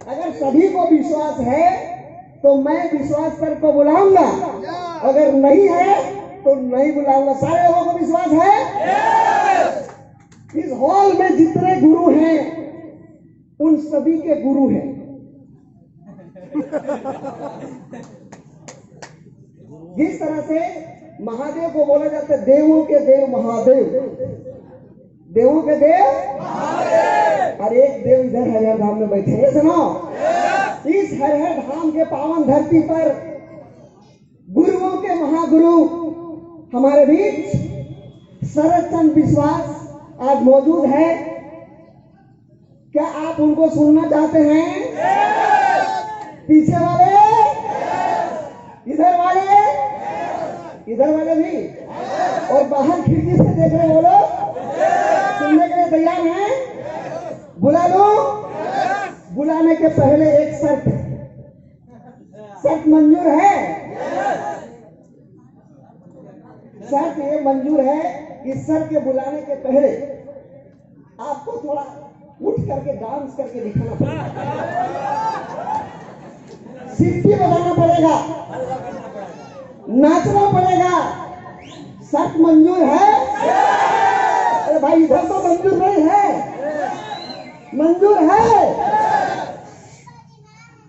अगर सभी को विश्वास है तो मैं विश्वास करके बुलाऊंगा, अगर नहीं है तो नहीं बुलाऊंगा। सारे लोगों को विश्वास है? इस हॉल में जितने गुरु हैं उन सभी के गुरु हैं। जिस तरह से महादेव को बोला जाता है देवों के देव महादेव, देवों के देव महादेव, और एक देव इधर हरिहर धाम में बैठे हैं। सुनो, इस हरिहर धाम के पावन धरती पर गुरुओं के महागुरु हमारे बीच शरद चंद्र विश्वास आज मौजूद है। क्या आप उनको सुनना चाहते हैं? पीछे वाले, इधर वाले, इधर वाले भी, और बाहर खिड़की से देख रहे वो लोग सुनने के लिए तैयार हैं? बुला लो। बुलाने के पहले एक शर्त मंजूर है। शर्त ये मंजूर है, इस सर के बुलाने के पहले आपको थोड़ा उठ करके डांस करके दिखाना पड़ेगा, सिट्टी बजाना पड़ेगा, नाचना पड़ेगा। शर्त मंजूर है? अरे भाई इधर तो मंजूर नहीं है। मंजूर है?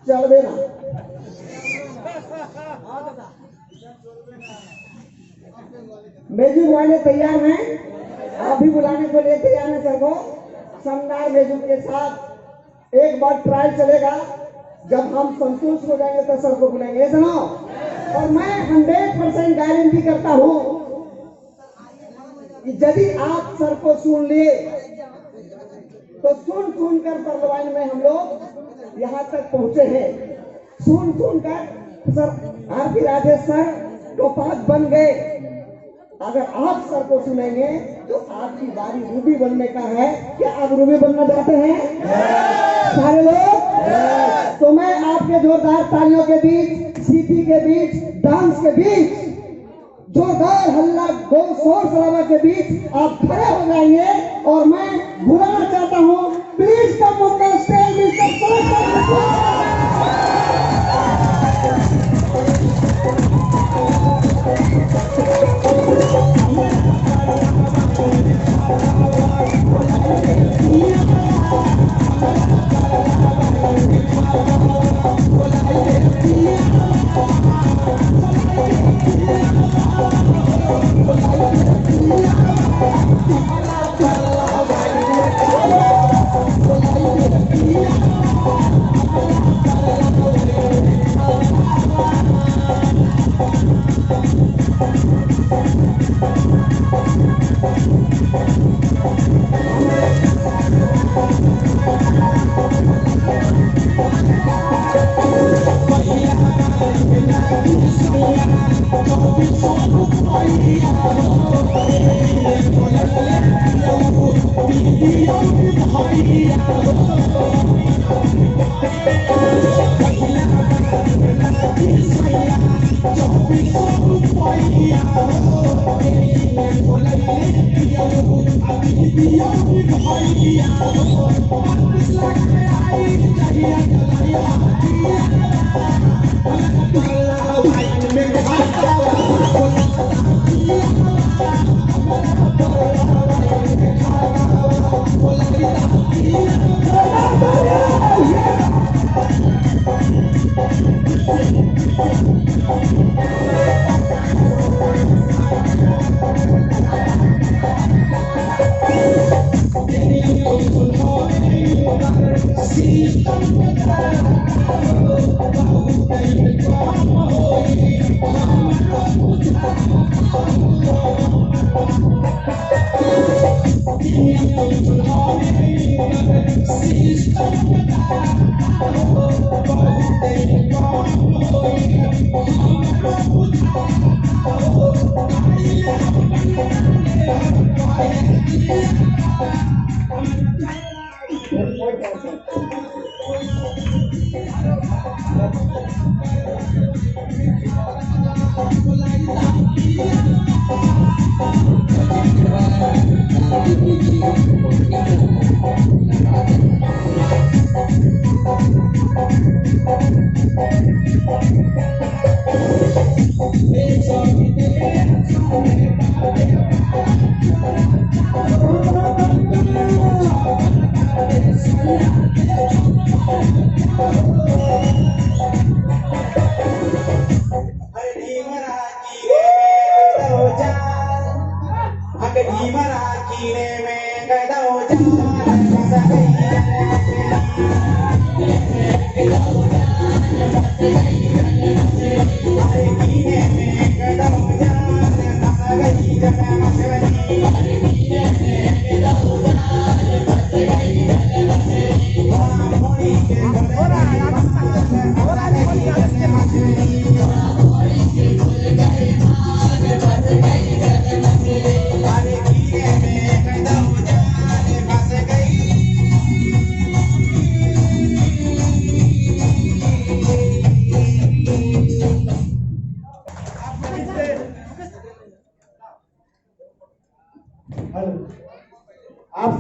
चल देना। म्यूजिक वाले तैयार हैं? आप भी बुलाने को लिए तैयार हैं सर को? शानदार म्यूजिक के साथ एक बार ट्रायल चलेगा। जब हम संतुष्ट हो जाएंगे तो सर को बुलाएंगे। सुनो, और मैं 100% गारंटी करता हूं कि यदि आप सर को सुन लिए तो सुन कर परलवान में हम लोग यहाँ तक पहुंचे हैं। सुन कर sir RP Rajesh sir topaz बन गए। अगर आप सर को सुनेंगे तो आपकी बारी रूबी बनने का है। क्या आप रूबी बनना चाहते हैं? सारे लोग? तो मैं आपके जोरदार तालियों के बीच, सीटी के बीच, डांस के बीच, जोरदार हल्ला गोल शोर शराबा के बीच आप खड़े हो जाएंगे और मैं बुलाना चाहता हूं, please come on the stage Thank you.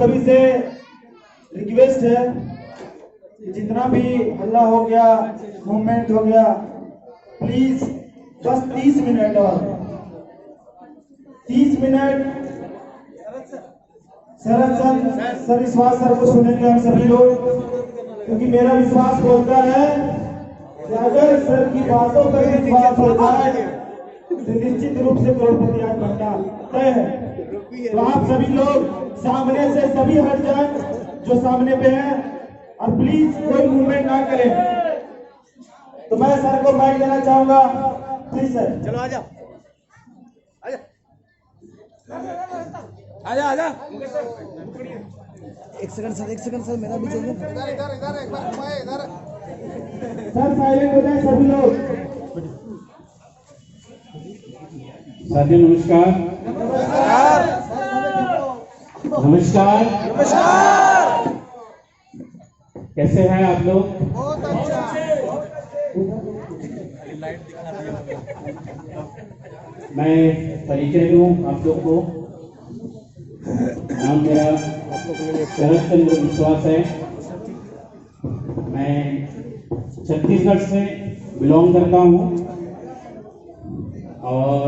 सभी से रिक्वेस्ट है कि जितना भी हल्ला हो गया, मूवमेंट हो गया, प्लीज बस 30 मिनट और 30 मिनट शरद सर विश्वास सर को सुनेंगे हम सभी लोग, क्योंकि मेरा विश्वास बोलता है कि अगर सर की बातों पर विश्वास हो जाए तो निश्चित रूप से करोड़पति आज बनना तय है। तो आप सभी लोग सामने से सभी हट जाए जो सामने पे हैं, और प्लीज कोई मूवमेंट ना करें। तो मैं सर को माइक देना चाहूंगा, प्लीज सर। चलो आजा आजा आजा। एक सेकंड सर मेरा भी चाहिए। सर साइलेंट हो जाए सभी लोग। साथियों नमस्कार। नमस्कार। कैसे हैं आप लोग? बहुत अच्छा। मैं परिचय दूं आप लोग को। नाम मेरा शरद चंद्र विश्वास है। मैं छत्तीसगढ़ से बिलोंग करता हूं और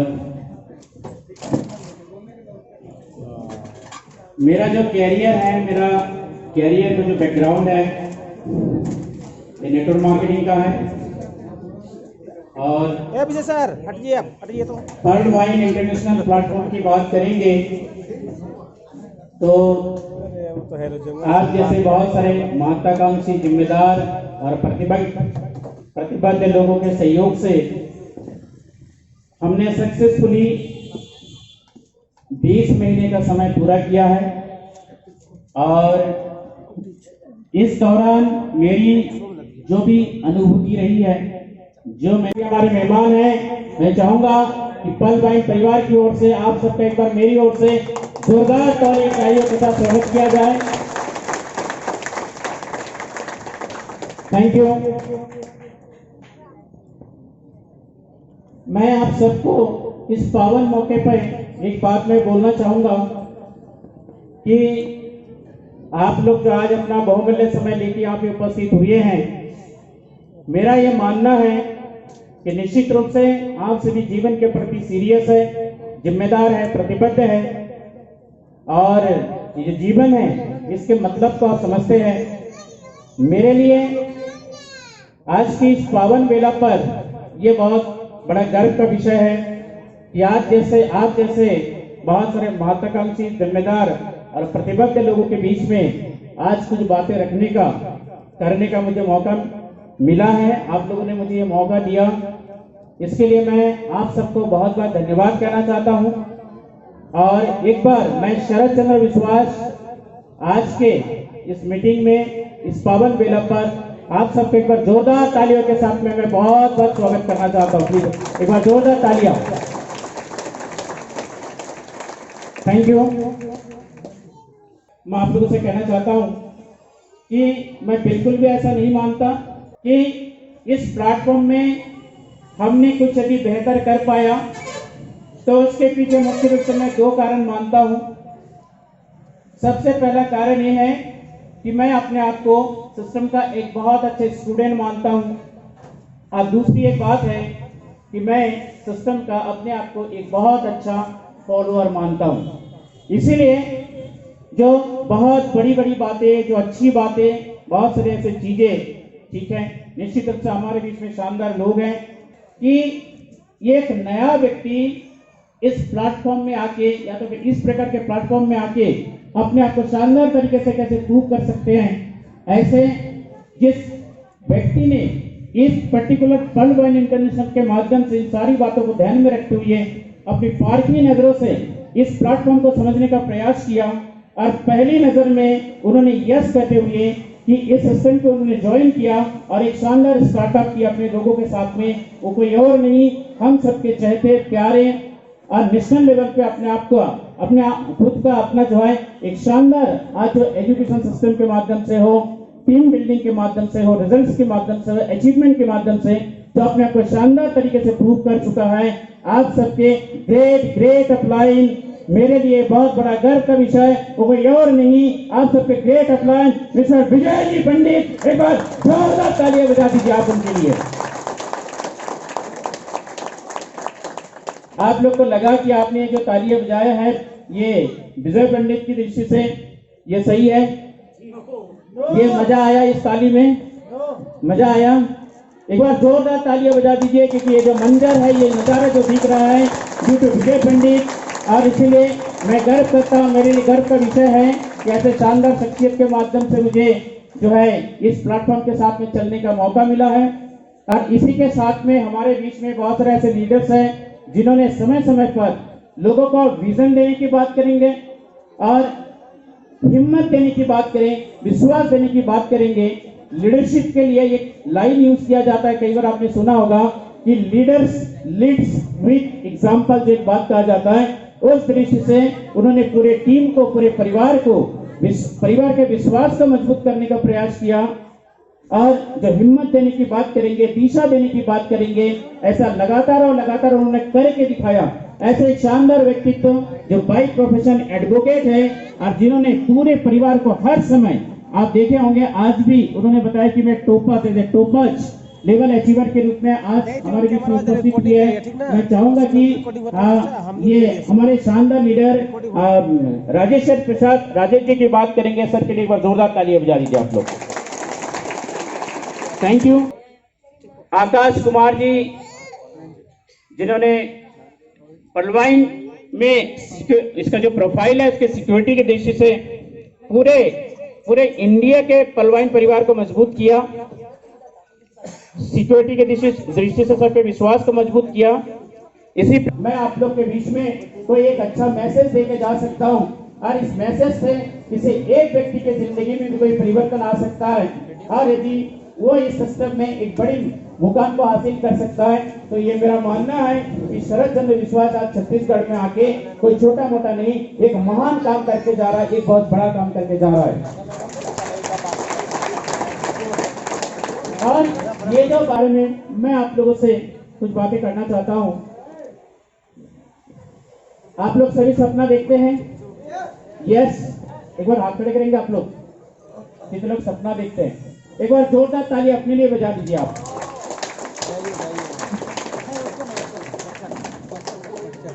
मेरा जो कैरियर है, मेरा कैरियर का जो बैकग्राउंड है ये नेटवर्क मार्केटिंग का है। और विजय सर हटिए, आप हटिए। तो वर्ल्ड वाइड इंटरनेशनल प्लेटफॉर्म की बात करेंगे तो आप जैसे बहुत सारे महत्वाकांक्षी, जिम्मेदार और प्रतिबद्ध लोगों के सहयोग से हमने सक्सेसफुली 20 महीने का समय पूरा किया है। और इस दौरान मेरी जो भी अनुभूति रही है, जो मेरे हमारे मेहमान हैं, मैं चाहूंगा कि पल वाइन परिवार की ओर से आप सबका एक बार मेरी ओर से जोरदार तालियों के साथ स्वागत किया जाए। Thank you. मैं आप सबको इस पावन मौके पर एक बात मैं बोलना चाहूंगा कि आप लोग जो आज अपना बहुमूल्य समय लेके यहाँ पे उपस्थित हुए हैं, मेरा ये मानना है कि निश्चित रूप से आप सभी जीवन के प्रति सीरियस है, जिम्मेदार है, प्रतिबद्ध है और ये जो जीवन है इसके मतलब को आप समझते हैं। मेरे लिए आज की इस पावन बेला पर यह बहुत बड़ा गर्व का विषय है कि आप जैसे बहुत सारे महत्वाकांक्षी, जिम्मेदार और प्रतिबद्ध लोगों के बीच में आज कुछ बातें करने का मुझे मौका मिला है। आप लोगों ने मुझे ये मौका दिया, इसके लिए मैं आप सबको बहुत बहुत धन्यवाद कहना चाहता हूं। और एक बार मैं शरद चंद्र विश्वास आज के इस मीटिंग में, इस पावन बेला पर आप सबको एक बार जोरदार तालियों के साथ में मैं बहुत बहुत स्वागत करना चाहता हूं। प्लीज एक बार जोरदार तालियां। Thank you. मैं आप लोगों से कहना चाहता हूं कि मैं बिल्कुल भी ऐसा नहीं मानता कि इस प्लेटफॉर्म में हमने कुछ यदि बेहतर कर पाया तो उसके पीछे मुख्य रूप से मैं 2 कारण मानता हूं। सबसे पहला कारण यह है कि मैं अपने आप को सिस्टम का एक बहुत अच्छे स्टूडेंट मानता हूं, और दूसरी एक बात है कि मैं सिस्टम का अपने आप को एक बहुत अच्छा फॉलोअर मानता हूं। इसीलिए जो बहुत बड़ी बड़ी बातें, जो अच्छी बातें, बहुत सारी ऐसी चीजें, ठीक है, निश्चित रूप से हमारे बीच में शानदार लोग हैं कि ये एक नया व्यक्ति इस प्लेटफॉर्म में आके या तो फिर इस प्रकार के प्लेटफॉर्म में आके अपने आप को शानदार तरीके से कैसे प्रूव कर सकते हैं। ऐसे जिस व्यक्ति ने इस पर्टिकुलर वर्ल्ड वाइड इंटरनेशनल के माध्यम से इन सारी बातों को ध्यान में रखते हुए अपनी पारखी नजरों से इस प्लेटफॉर्म को समझने का प्रयास किया और पहली नजर में उन्होंने यस कहते हुए कि इस सिस्टम को उन्होंने ज्वाइन किया और एक शानदार स्टार्टअप किया अपने लोगों के साथ में। वो कोई और नहीं, हम सबके चहते प्यारे और नेशनल लेवल पे खुद का अपना जो है एक शानदार आज जो एजुकेशन सिस्टम के माध्यम से हो, टीम बिल्डिंग के माध्यम से हो, रिजल्ट्स के माध्यम से हो, अचीवमेंट के माध्यम से तो अपने आप को शानदार तरीके से प्रूव कर चुका है। आप सबके ग्रेट अप्लाई मेरे लिए बहुत बड़ा गर्व का विषय वो कोई और नहीं, आप सबके great appliance mister Vijay ji पंडित। एक बार जोरदार तालियां बजा दीजिए आप उनके लिए। आप लोग को लगा कि आपने जो तालियां बजाया है ये विजय पंडित की दृष्टि से ये सही है? ये मजा आया इस ताली में? मजा आया? एक बार जोरदार तालियां बजा दीजिए, क्योंकि ये जो मंजर है, ये नजारा जो दिख रहा है ड्यू टू विजय पंडित, और इसीलिए मैं गर्व करता हूँ। मेरे लिए गर्व का विषय है कि ऐसे शानदार शख्सियत के माध्यम से मुझे जो है इस प्लेटफॉर्म के साथ में चलने का मौका मिला है। और इसी के साथ में हमारे बीच में बहुत सारे ऐसे लीडर्स हैं जिन्होंने समय समय पर लोगों को विजन देने की बात करेंगे और हिम्मत देने की बात करें, विश्वास देने की बात करेंगे। लीडरशिप के लिए एक लाइन यूज किया जाता है, कई बार आपने सुना होगा कि लीडर्स लीड्स विद एग्जांपल, जो एक बात कहा जाता है। उस दृष्टि से उन्होंने पूरे टीम को, पूरे परिवार को, परिवार के विश्वास को मजबूत करने का प्रयास किया। और जो हिम्मत देने की बात करेंगे, दिशा देने की बात करेंगे, ऐसा लगातार और लगातार उन्होंने करके दिखाया। ऐसे शानदार व्यक्तित्व जो बाई प्रोफेशन एडवोकेट है और जिन्होंने पूरे परिवार को हर समय, आप देखे होंगे आज भी उन्होंने बताया कि मैं टॉपच लेवल अचीवर के रूप में आज हमारे बीच में उपस्थित हुए हैं। मैं चाहूंगा कि ये हमारे शानदार लीडर राजेश्वर प्रसाद राजेश जी की बात करेंगे। सर के लिए एक बार जोरदार तालियां बजा दीजिए आप लोग। Thank you. आकाश कुमार जी, जिन्होंने पलवाइन में इसका जो प्रोफाइल है उसके सिक्योरिटी की दृष्टि से पूरे इंडिया के पलवाइन परिवार को मजबूत किया, सिक्योरिटी के दृष्टि से सब पे विश्वास को मजबूत किया। इसी मैं आप लोग के बीच में कोई एक अच्छा मैसेज देके जा सकता हूं और इस मैसेज से किसी एक व्यक्ति के जिंदगी में भी कोई परिवर्तन आ सकता है और यदि वो इस सिस्टम में एक बड़ी मुकाम को हासिल कर सकता है तो ये मेरा मानना है कि शरद चंद्र विश्वास आज छत्तीसगढ़ में आके कोई छोटा मोटा नहीं, एक महान काम करके जा रहा है, एक बहुत बड़ा काम करके जा रहा है। और ये जो बारे में मैं आप लोगों से कुछ बातें करना चाहता हूं। आप लोग सभी सपना देखते हैं? यस, एक बार हाथ खड़े करेंगे आप लोग, कितने लोग सपना देखते हैं? एक बार जोरदार ताली अपने लिए बजा दीजिए आप।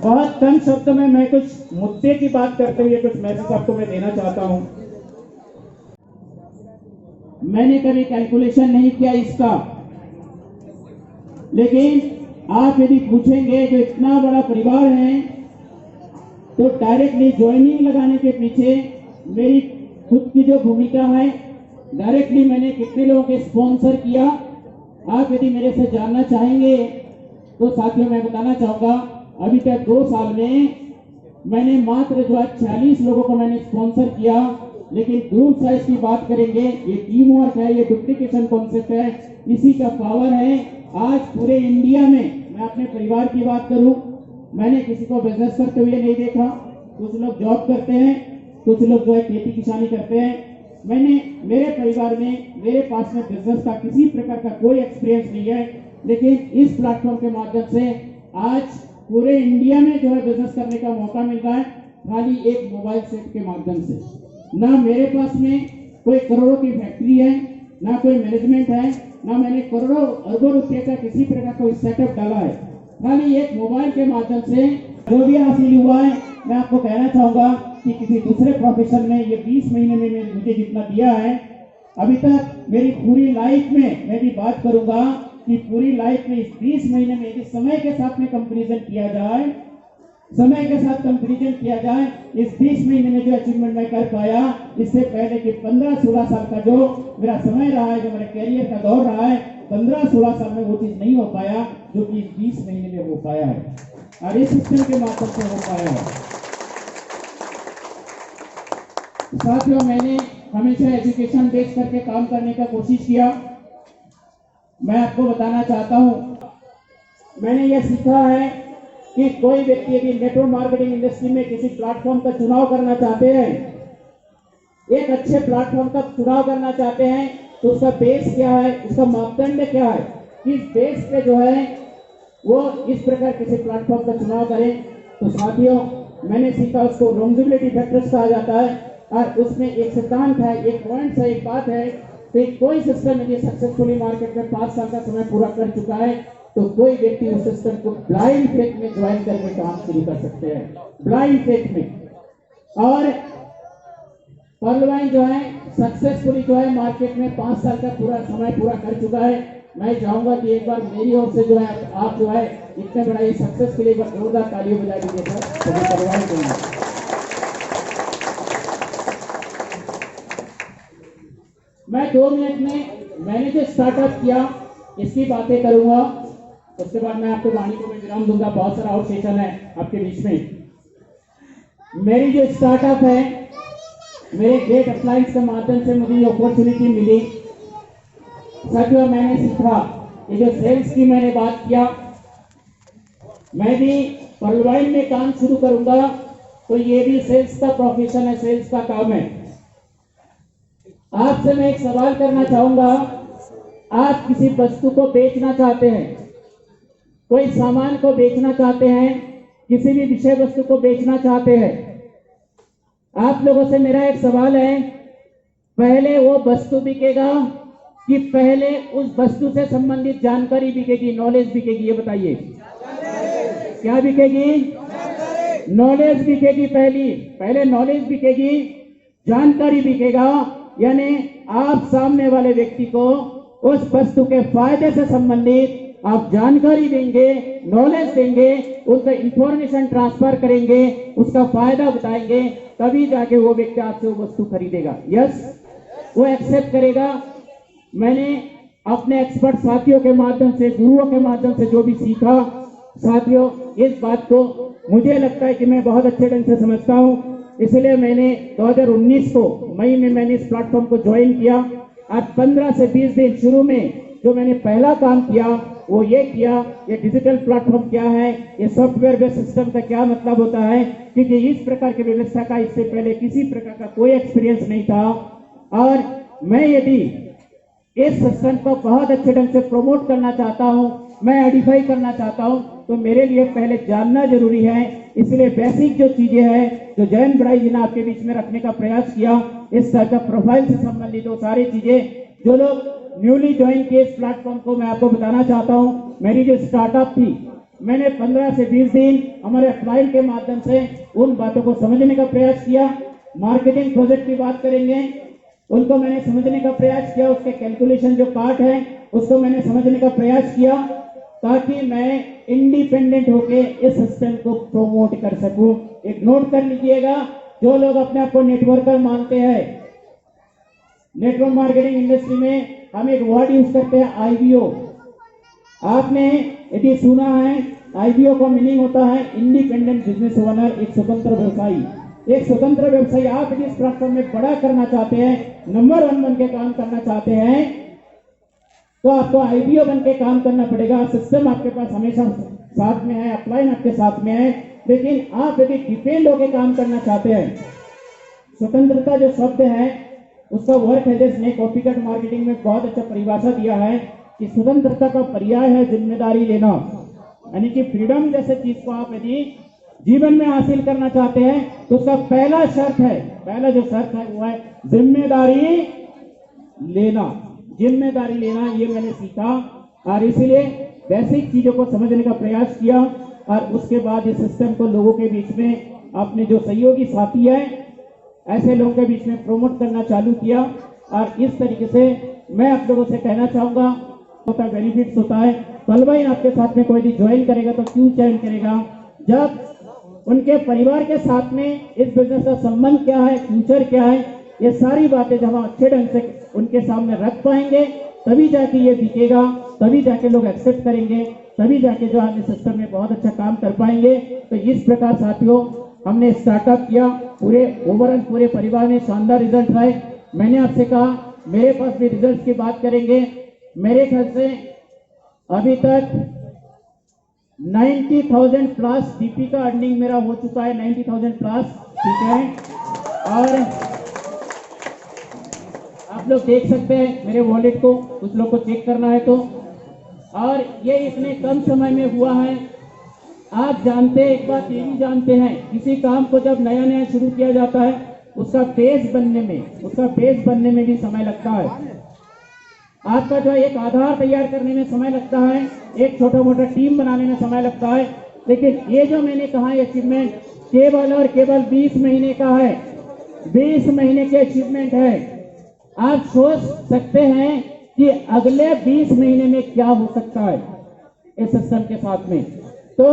बहुत कम शब्द में मैं कुछ मुद्दे की बात करते हुए कुछ मैसेज आपको मैं देना चाहता हूं। मैंने कभी कैलकुलेशन नहीं किया इसका, लेकिन आप यदि पूछेंगे जो इतना बड़ा परिवार है तो डायरेक्टली ज्वाइनिंग लगाने के पीछे मेरी खुद की जो भूमिका है, डायरेक्टली मैंने कितने लोगों के स्पॉन्सर किया, आप यदि मेरे से जानना चाहेंगे तो साथियों मैं बताना चाहूंगा अभी तक 2 साल में मैंने मात्र जो 46 लोगों को मैंने स्पॉन्सर किया। लेकिन ग्रुप साइज की बात करेंगे, ये टीम वर्क है, ये डुप्लीकेशन कॉन्सेप्ट है, इसी का पावर है। आज पूरे इंडिया में मैं अपने परिवार की बात करूं, मैंने किसी को बिजनेस करते हुए नहीं देखा। कुछ लोग जॉब करते हैं, कुछ लोग जो है खेती किसानी करते हैं। मैंने मेरे परिवार में, मेरे पास में बिजनेस का किसी प्रकार का कोई एक्सपीरियंस नहीं है, लेकिन इस प्लेटफॉर्म के माध्यम से आज पूरे इंडिया में जो है बिजनेस करने का मौका मिल रहा है, खाली एक मोबाइल सेट के माध्यम से। ना मेरे पास में कोई करोड़ों की फैक्ट्री है, ना कोई मैनेजमेंट है, ना मैंने करोड़ों अरबों रुपए का किसी प्रकार कोई सेटअप डाला है, खाली एक मोबाइल के माध्यम से जो भी हासिल हुआ है। मैं आपको कहना चाहूंगा कि किसी दूसरे प्रोफेशन में ये 20 महीने में मुझे जितना दिया है अभी तक, मेरी पूरी लाइफ में मैं भी बात करूंगा कि पूरी लाइफ में इस 20 महीने में यदि समय के साथ में कंपैरिजन किया जाए, समय के साथ कंपैरिजन किया जाए, इस 20 महीने में जो अचीवमेंट मैं कर पाया, इससे पहले कि 15-16 साल का जो मेरा समय रहा है, जो मेरे कैरियर का दौर रहा है, 15-16 साल में वो चीज नहीं हो पाया जो कि 20 महीने में हो पाया है और इस सिस्टम के माध्यम से हो पाया है। साथियों, मैंने हमेशा एजुकेशन बेस करके काम करने का कोशिश किया। मैं आपको बताना चाहता हूं, मैंने यह सीखा है कि कोई व्यक्ति यदि नेटवर्क मार्केटिंग इंडस्ट्री में किसी प्लेटफॉर्म का चुनाव करना चाहते हैं, एक अच्छे प्लेटफॉर्म का चुनाव करना चाहते हैं, तो उसका बेस क्या है, उसका मापदंड क्या है, किस बेस पे जो है वो इस प्रकार किसी प्लेटफॉर्म का चुनाव करें। तो साथियों, मैंने सीखा उसको लॉन्जिबिलिटी फैक्टर्स कहा जाता है। और उसमें एक सिद्धांत है, एक पॉइंट है, एक बात है कि कोई सिस्टम यदि सक्सेसफुली मार्केट में 5 साल का समय पूरा कर चुका है तो कोई व्यक्ति उस सिस्टम को ब्लाइंड फेथ में ज्वाइन करके काम शुरू कर सकते हैं, ब्लाइंड फेथ में। और पर्ल वाइन जो है सक्सेसफुली जो है मार्केट में 5 साल का पूरा समय पूरा कर चुका है। मैं चाहूंगा कि एक बार मेरी ओर से जो है आप जो है इतने बड़ा ये सक्सेस के लिए एक बार जोरदार तालियां बजा दीजिए सर सभी परिवार के लिए। मैं 2 मिनट में मैंने जो स्टार्टअप किया इसकी बातें करूंगा, उसके बाद मैं आपको वाणी को मैं विराम दूंगा। बहुत सारा और सेशन है आपके बीच में। मेरी जो स्टार्टअप है, मेरे गेट अप्लायंस के माध्यम से मुझे ये अपॉर्चुनिटी मिली। साथियों मैंने सीखा, ये जो सेल्स की मैंने बात किया, मैं भी पर्ल वाइन में काम शुरू करूंगा तो ये भी सेल्स का प्रोफेशन है, सेल्स का काम है। आपसे मैं एक सवाल करना चाहूंगा, आप किसी वस्तु को बेचना चाहते हैं, कोई सामान को बेचना चाहते हैं, किसी भी विषय वस्तु को बेचना चाहते हैं, आप लोगों से मेरा एक सवाल है, पहले वो वस्तु बिकेगा कि पहले उस वस्तु से संबंधित जानकारी बिकेगी, नॉलेज बिकेगी? ये बताइए, क्या बिकेगी? नॉलेज बिकेगी। पहले नॉलेज बिकेगी, जानकारी बिकेगा। यानी आप सामने वाले व्यक्ति को उस वस्तु के फायदे से संबंधित आप जानकारी देंगे, नॉलेज देंगे, उसका इंफॉर्मेशन ट्रांसफर करेंगे, उसका फायदा बताएंगे, तभी जाके वो व्यक्ति आपसे वो वस्तु खरीदेगा। यस, वो एक्सेप्ट करेगा। मैंने अपने एक्सपर्ट साथियों के माध्यम से, गुरुओं के माध्यम से जो भी सीखा, साथियों इस बात को मुझे लगता है कि मैं बहुत अच्छे ढंग से समझता हूं। इसलिए मैंने 2019 को मई में मैंने इस प्लेटफॉर्म को ज्वाइन किया। आज 15 से 20 दिन शुरू में जो मैंने पहला काम किया वो ये किया, ये डिजिटल प्लेटफॉर्म क्या है, ये सॉफ्टवेयर बेस्ड सिस्टम का क्या मतलब होता है, क्योंकि इस प्रकार की व्यवस्था का इससे पहले किसी प्रकार का कोई एक्सपीरियंस नहीं था। और मैं यदि इस सिस्टम को बहुत अच्छे ढंग से प्रमोट करना चाहता हूं, मैं आइडेंटिफाई करना चाहता हूं, तो मेरे लिए पहले जानना जरूरी है। इसलिए बेसिक जो चीजें हैं जो जयंत बड़ाई जी ने आपके बीच में रखने का प्रयास किया, इस तरह का प्रोफाइल से संबंधित वो सारी चीजें जो लोग न्यूली ज्वाइन किए इस प्लेटफॉर्म को, मैं आपको बताना चाहता हूं। मेरी जो स्टार्टअप थी, मैंने 15 से 20 दिन हमारे अपलाइन के माध्यम से उन बातों को समझने का प्रयास किया। मार्केटिंग प्रोजेक्ट की बात करेंगे, उनको मैंने समझने का प्रयास किया, उसके कैलकुलेशन जो पार्ट है उसको मैंने समझने का प्रयास किया, ताकि मैं इंडिपेंडेंट होके इस सिस्टम को प्रोमोट कर सकूं। एक नोट कर लीजिएगा, जो लोग अपने आप को नेटवर्कर मानते हैं, नेटवर्क मार्केटिंग इंडस्ट्री में हम एक वर्ड यूज करते हैं आईबीओ। आपने यदि सुना है, आईबीओ का मीनिंग होता है इंडिपेंडेंट बिजनेस ओनर, एक स्वतंत्र व्यवसायी। एक स्वतंत्र व्यवसायी, आप यदि इस प्लेटफॉर्म में बड़ा करना चाहते हैं, नंबर 1 बन के काम करना चाहते हैं, तो आपको आईबीओ बन के काम करना पड़ेगा। सिस्टम आपके पास हमेशा साथ में है, अपलाइन आपके साथ में है, लेकिन आप यदि डिपेंड होकर काम करना चाहते हैं, स्वतंत्रता जो शब्द है उसका वर्क एजेंस ने कॉपीकैट मार्केटिंग में बहुत अच्छा परिभाषा दिया है कि स्वतंत्रता का पर्याय है जिम्मेदारी लेना। यानी कि फ्रीडम जैसे चीज को आप यदि जीवन में हासिल करना चाहते हैं तो उसका पहला शर्त है, पहला जो शर्त है वो है जिम्मेदारी लेना। जिम्मेदारी लेना, ये मैंने सीखा और इसीलिए बेसिक चीजों को समझने का प्रयास किया और उसके बाद इस सिस्टम को लोगों के बीच में अपने जो सहयोगी साथी है ऐसे लोगों के बीच में प्रमोट करना चालू किया। और इस तरीके से मैं आप लोगों से कहना चाहूंगा, होता बेनिफिट्स होता है। पलवाइन आपके साथ में कोई भी ज्वाइन करेगा तो क्यों ज्वाइन करेगा? जब उनके परिवार के साथ में इस बिजनेस का संबंध क्या है, फ्यूचर क्या है, ये सारी बातें जब हम अच्छे ढंग से उनके सामने रख पाएंगे तभी जाके ये बिकेगा, तभी जाके लोग एक्सेप्ट करेंगे, तभी जाके जो हम इस सिस्टम में बहुत अच्छा काम कर पाएंगे। तो इस प्रकार साथियों हमने स्टार्टअप किया, पूरे ओवरऑल पूरे परिवार में शानदार रिजल्ट आए। मैंने आपसे कहा मेरे पास भी रिजल्ट की बात करेंगे। मेरे ख्याल से अभी तक 90,000 प्लस डीपी का अर्निंग मेरा हो चुका है, 90,000 प्लस, ठीक है। और आप लोग देख सकते हैं मेरे वॉलेट को, कुछ लोग को चेक करना है तो। और ये इतने कम समय में हुआ है आप जानते हैं, एक बात ये भी जानते हैं, किसी काम को जब नया नया शुरू किया जाता है उसका बेस बनने में भी समय लगता है। आपका जो एक आधार तैयार करने में समय लगता है, एक छोटा मोटा टीम बनाने में समय लगता है, लेकिन ये जो मैंने कहा अचीवमेंट केवल और केवल 20 महीने का है, 20 महीने के अचीवमेंट है। आप सोच सकते हैं कि अगले 20 महीने में क्या हो सकता है इस सिस्टम के साथ में। तो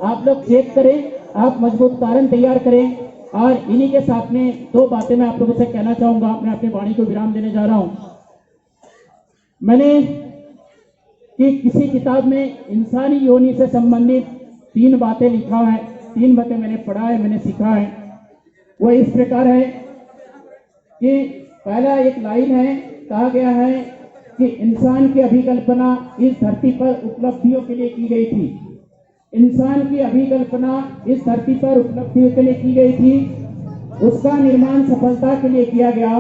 आप लोग चेक करें, आप मजबूत कारण तैयार करें। और इन्हीं के साथ में 2 बातें मैं आप लोगों से कहना चाहूंगा। मैं अपनी वाणी को विराम देने जा रहा हूं। मैंने कि किसी किताब में इंसानी योनि से संबंधित 3 बातें लिखा है, 3 बातें मैंने पढ़ा है, मैंने सीखा है। वो इस प्रकार है कि पहला एक लाइन है, कहा गया है कि इंसान की अभिकल्पना इस धरती पर उपलब्धियों के लिए की गई थी। इंसान की अभिकल्पना इस धरती पर उपलब्धियों के लिए की गई थी, उसका निर्माण सफलता के लिए किया गया।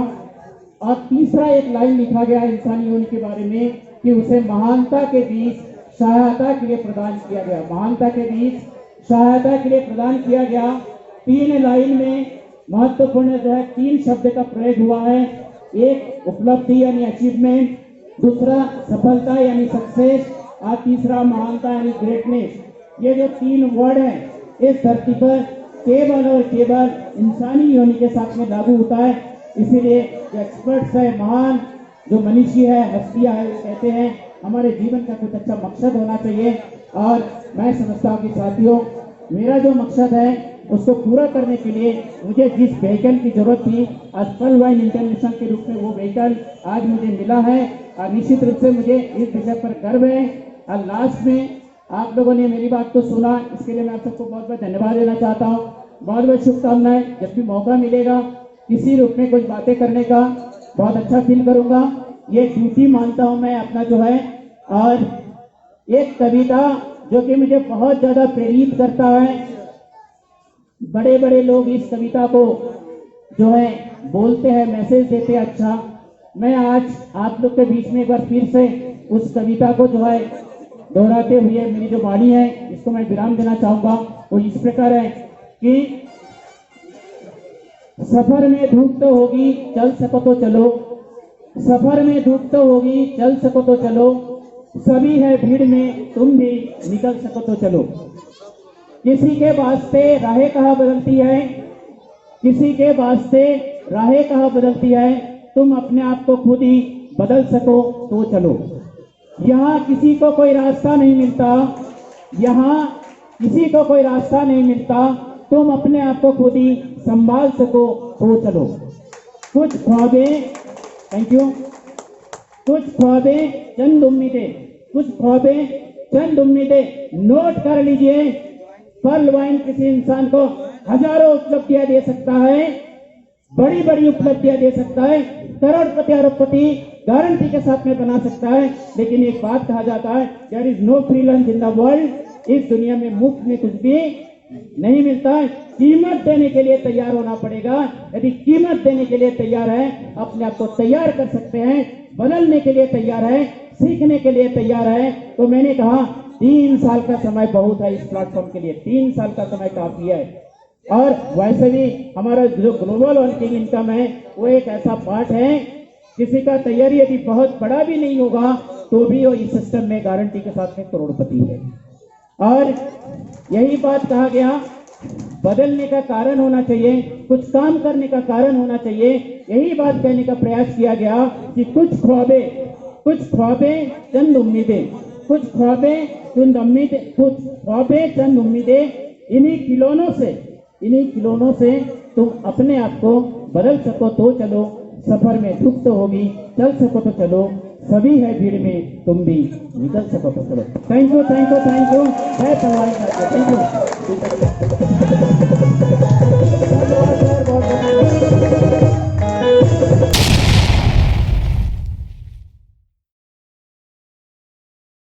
और तीसरा एक लाइन लिखा गया इंसानी योनि के बारे में कि उसे महानता के बीच सहायता के लिए प्रदान किया गया, महानता के बीच सहायता के लिए प्रदान किया गया। 3 लाइन में महत्वपूर्ण जो है 3 शब्द का प्रयोग हुआ है। एक उपलब्धि यानी अचीवमेंट, दूसरा सफलता यानी सक्सेस, और तीसरा महानता यानी ग्रेटनेस। ये जो 3 वर्ड है इस धरती पर केवल और केवल इंसानी योनि के साथ में लागू होता है। इसीलिए जो एक्सपर्ट्स है, महान जो मनुष्य है, हस्तियां है, वो कहते हैं हमारे जीवन का कुछ अच्छा मकसद होना चाहिए। और मैं समझता हूँ कि साथियों, मेरा जो मकसद है उसको पूरा करने के लिए मुझे जिस व्हीकल की जरूरत थी, आज पल वाइन इंटरनेशनल के रूप में वो व्हीकल आज मुझे मिला है। और निश्चित रूप से मुझे इस विषय पर गर्व है। और लास्ट में आप लोगों ने मेरी बात को सुना, इसके लिए मैं आप सबको बहुत बहुत धन्यवाद देना चाहता हूँ। बहुत बहुत शुभकामनाएं। जब भी मौका मिलेगा किसी रूप में कुछ बातें करने का, बहुत अच्छा फील करूंगा। ये ड्यूटी मानता हूं मैं अपना जो है। और एक कविता जो कि मुझे बहुत ज्यादा प्रेरित करता है, बड़े बड़े लोग इस कविता को जो है बोलते हैं, मैसेज देते हैं। अच्छा, मैं आज आप लोग के बीच में एक बार फिर से उस कविता को जो है दोहराते हुए मेरी जो वाणी है इसको मैं विराम देना चाहूंगा। वो इस प्रकार है कि सफर में धूप तो होगी, चल सको तो चलो, सफर में धूप तो होगी, चल सको तो चलो, सभी है भीड़ में, तुम भी निकल सको तो चलो। किसी के वास्ते राहें कहाँ बदलती है, किसी के वास्ते राहें कहाँ बदलती है, तुम अपने आप को खुद ही बदल सको तो चलो। यहाँ किसी को कोई रास्ता नहीं मिलता, यहाँ किसी को कोई रास्ता नहीं मिलता, तुम अपने आप को खुद ही संभाल सको तो चलो। कुछ ख्वाबें, थैंक यू, कुछ ख्वाबें चंद उम्मीदें, कुछ ख्वाबें चंद उम्मीदें नोट कर लीजिए। पर्ल वाइन किसी इंसान को हजारों उपलब्धियां दे सकता है, बड़ी बड़ी उपलब्धियां दे सकता है, करोड़पति अरबपति गारंटी के साथ में बना सकता है। लेकिन एक बात कहा जाता है, there is no free lunch in the world. इस दुनिया में मुफ्त में कुछ भी नहीं मिलता है, कीमत देने के लिए तैयार होना पड़ेगा। यदि कीमत देने के लिए तैयार है, अपने आप को तैयार कर सकते हैं, बदलने के लिए तैयार है, सीखने के लिए तैयार है, तो मैंने कहा 3 साल का समय बहुत है इस प्लेटफॉर्म के लिए, 3 साल का समय काफी है। और वैसे भी हमारा जो ग्लोबल अर्निंग इनकम है वो एक ऐसा पार्ट है, किसी का तैयारी यदि बहुत बड़ा भी नहीं होगा तो भी वो इस सिस्टम में गारंटी के साथ में करोड़पति है। और यही बात कहा गया, बदलने का कारण होना चाहिए, कुछ काम करने का कारण होना चाहिए। यही बात कहने का प्रयास किया गया कि कुछ ख्वाबें चंद उम्मीदें, कुछ ख्वाबें चंद उम्मीदें, कुछ ख्वाबें चंद उम्मीदें, इन्हीं खिलौनों से तुम अपने आप को बदल सको तो चलो। सफर में धूप तो होगी, चल सको तो चलो, सभी है भीड़ में, तुम भी निकल सको तो चलो। Thank you, thank you, thank you. जय पलवान, थैंक यू।